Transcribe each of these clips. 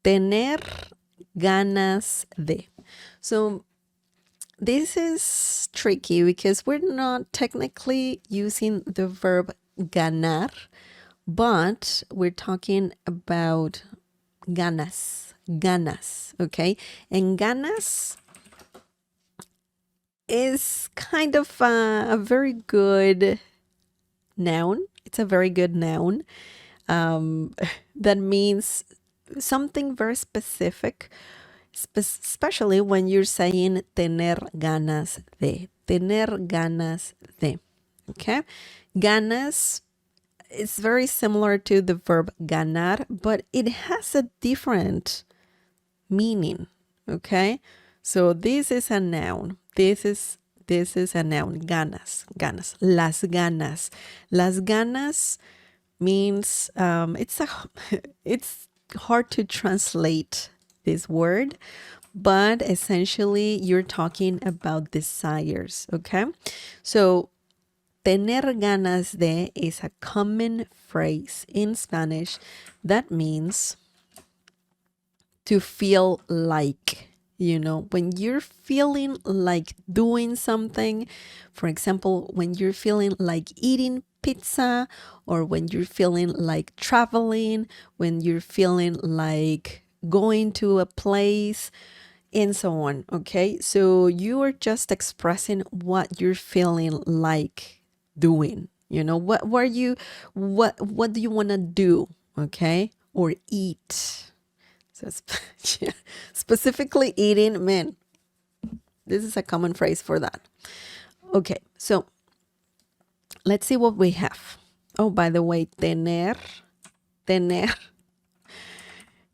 tener ganas de. So this is tricky because we're not technically using the verb ganar, but we're talking about ganas, okay? And ganas is kind of a very good noun. It's a very good noun that means something very specific, especially when you're saying tener ganas de. Tener ganas de. Okay? Ganas is very similar to the verb ganar, but it has a different meaning. Okay? So this is a noun. This is a noun. Ganas. Las ganas. Las ganas means it's hard to translate this word, but essentially you're talking about desires, okay? So tener ganas de is a common phrase in Spanish that means to feel like, when you're feeling like doing something, for example, when you're feeling like eating pizza, or when you're feeling like traveling, when you're feeling like going to a place, and so on. Okay, so you are just expressing what you're feeling like doing. What do you want to do? Okay, or eat. So yeah, specifically eating, man, this is a common phrase for that. Okay, so let's see what we have. Oh, by the way, tener.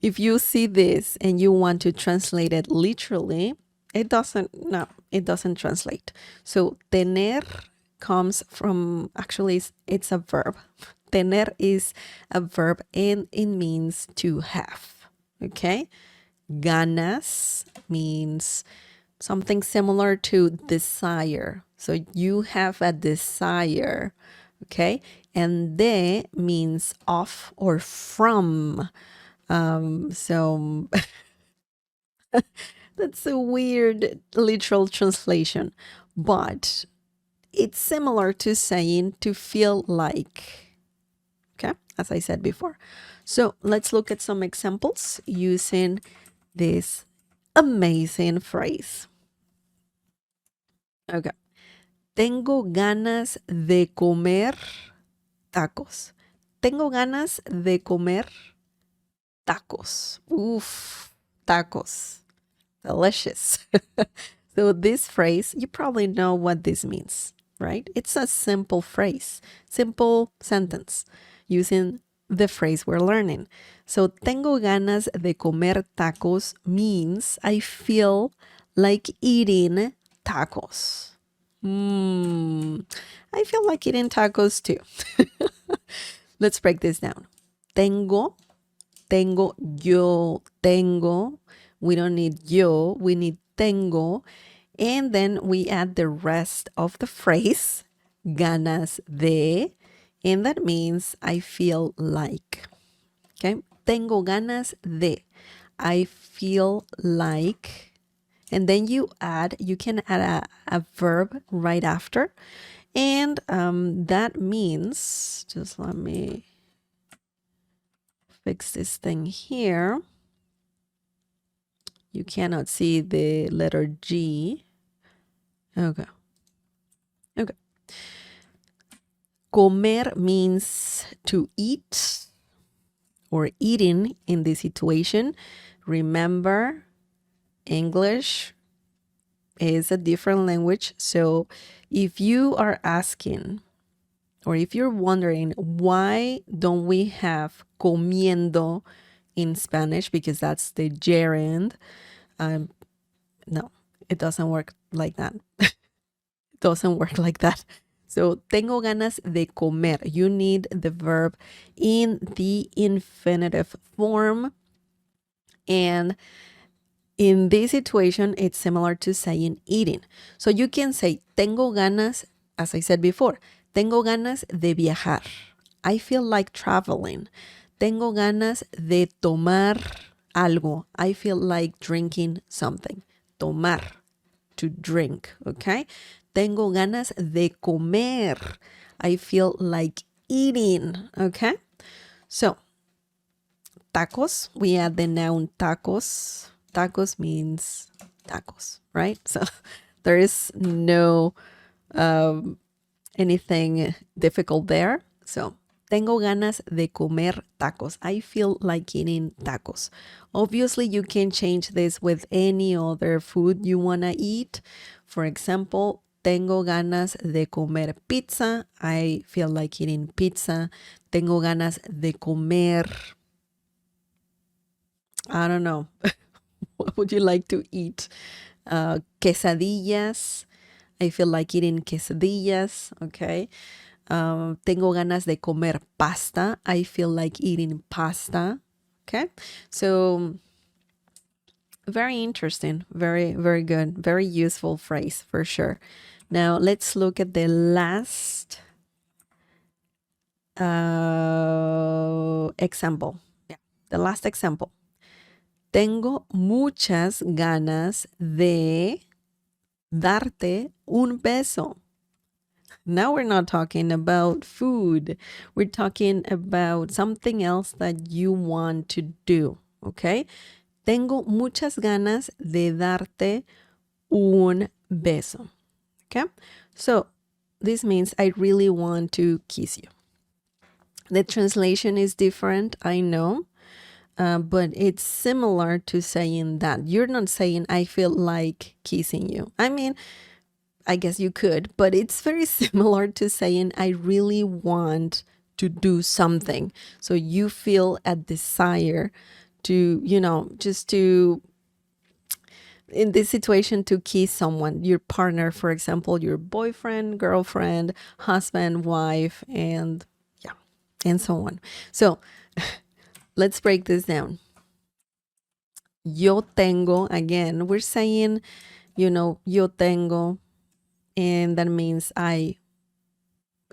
If you see this and you want to translate it literally, it doesn't translate. So tener comes from, actually, it's a verb. Tener is a verb and it means to have. Okay? Ganas means something similar to desire. So you have a desire, okay? And de means of or from. So that's a weird literal translation, but it's similar to saying to feel like, okay? As I said before. So let's look at some examples using this amazing phrase. Okay. Tengo ganas de comer tacos. Tengo ganas de comer tacos. Oof, tacos. Delicious. So this phrase, you probably know what this means, right? It's a simple phrase, simple sentence using the phrase we're learning. So tengo ganas de comer tacos means I feel like eating tacos. I feel like eating tacos too. Let's break this down. Tengo, yo tengo. We don't need yo, we need tengo. And then we add the rest of the phrase, ganas de, and that means I feel like. Okay, tengo ganas de. I feel like. And then you can add a verb right after. And that means, just let me fix this thing here. You cannot see the letter G. Okay. Comer means to eat or eating in this situation. Remember, English is a different language. So if you are asking or if you're wondering why don't we have comiendo in Spanish, because that's the gerund, no, it doesn't work like that. It doesn't work like that. So tengo ganas de comer. You need the verb in the infinitive form. And in this situation, it's similar to saying eating. So you can say, tengo ganas, as I said before, tengo ganas de viajar. I feel like traveling. Tengo ganas de tomar algo. I feel like drinking something. Tomar, to drink, okay? Tengo ganas de comer. I feel like eating, okay? So, tacos, we add the noun tacos. Tacos means tacos, right? So there is no anything difficult there. So, tengo ganas de comer tacos. I feel like eating tacos. Obviously, you can change this with any other food you want to eat. For example, tengo ganas de comer pizza. I feel like eating pizza. Tengo ganas de comer, I don't know, what would you like to eat? Quesadillas. I feel like eating quesadillas, okay? Tengo ganas de comer pasta. I feel like eating pasta, okay? So, very interesting, very, very good, very useful phrase for sure. Now, let's look at the last example. Yeah, the last example. Tengo muchas ganas de darte un beso. Now we're not talking about food. We're talking about something else that you want to do, okay? Tengo muchas ganas de darte un beso, okay? So this means I really want to kiss you. The translation is different, I know, but it's similar to saying that. You're not saying I feel like kissing you. I mean, I guess you could, but it's very similar to saying I really want to do something. So you feel a desire to, just to, in this situation, to kiss someone, your partner, for example, your boyfriend, girlfriend, husband, wife, and yeah, and so on. So let's break this down. Yo tengo, again, we're saying, yo tengo, and that means I,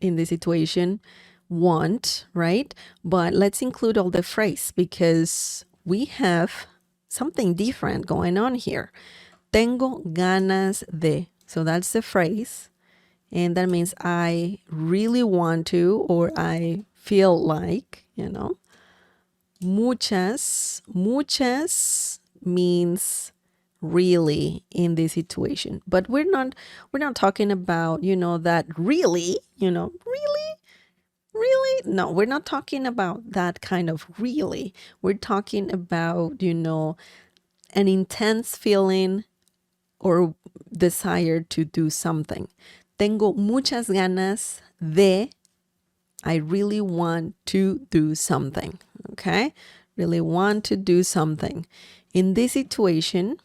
in this situation, want, right? But let's include all the phrase because we have something different going on here. Tengo ganas de. So that's the phrase. And that means I really want to, or I feel like, Muchas means really in this situation. But we're not talking about, that really, really. No, we're not talking about that kind of really. We're talking about, an intense feeling or desire to do something. Tengo muchas ganas de, I really want to do something, okay? Really want to do something. In this situation,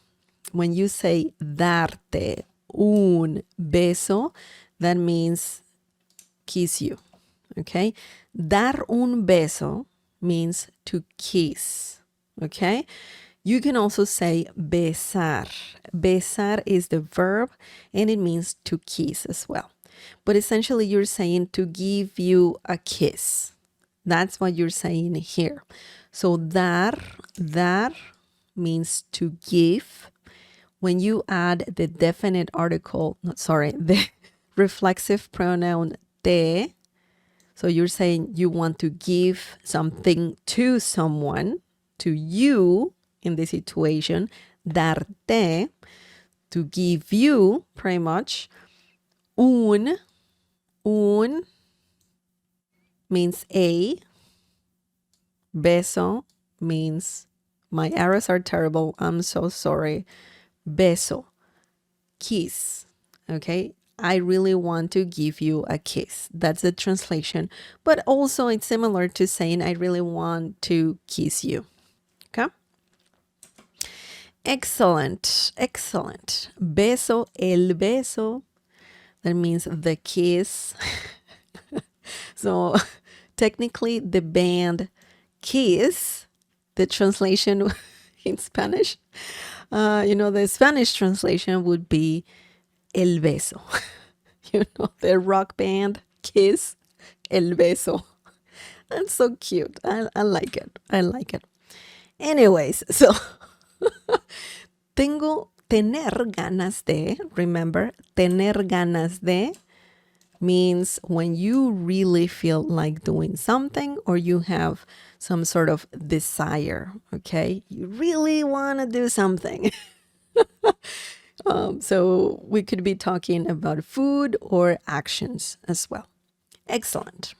when you say darte un beso, that means kiss you, okay? Dar un beso means to kiss, okay? You can also say besar. Besar is the verb and it means to kiss as well. But essentially you're saying to give you a kiss. That's what you're saying here. So dar means to give. When you add the definite article, the reflexive pronoun te, so you're saying you want to give something to someone, to you in this situation, darte, to give you, pretty much. Un means a. Beso means, my arrows are terrible, I'm so sorry. Beso, kiss, okay? I really want to give you a kiss. That's the translation. But also it's similar to saying I really want to kiss you, okay? Excellent. Beso, el beso. That means the kiss. So technically the band Kiss, the translation in Spanish, the Spanish translation would be El Beso. The rock band Kiss, El Beso. That's so cute. I like it. Anyways, so tener ganas de, remember, tener ganas de means when you really feel like doing something or you have some sort of desire, okay? You really want to do something. So we could be talking about food or actions as well. Excellent.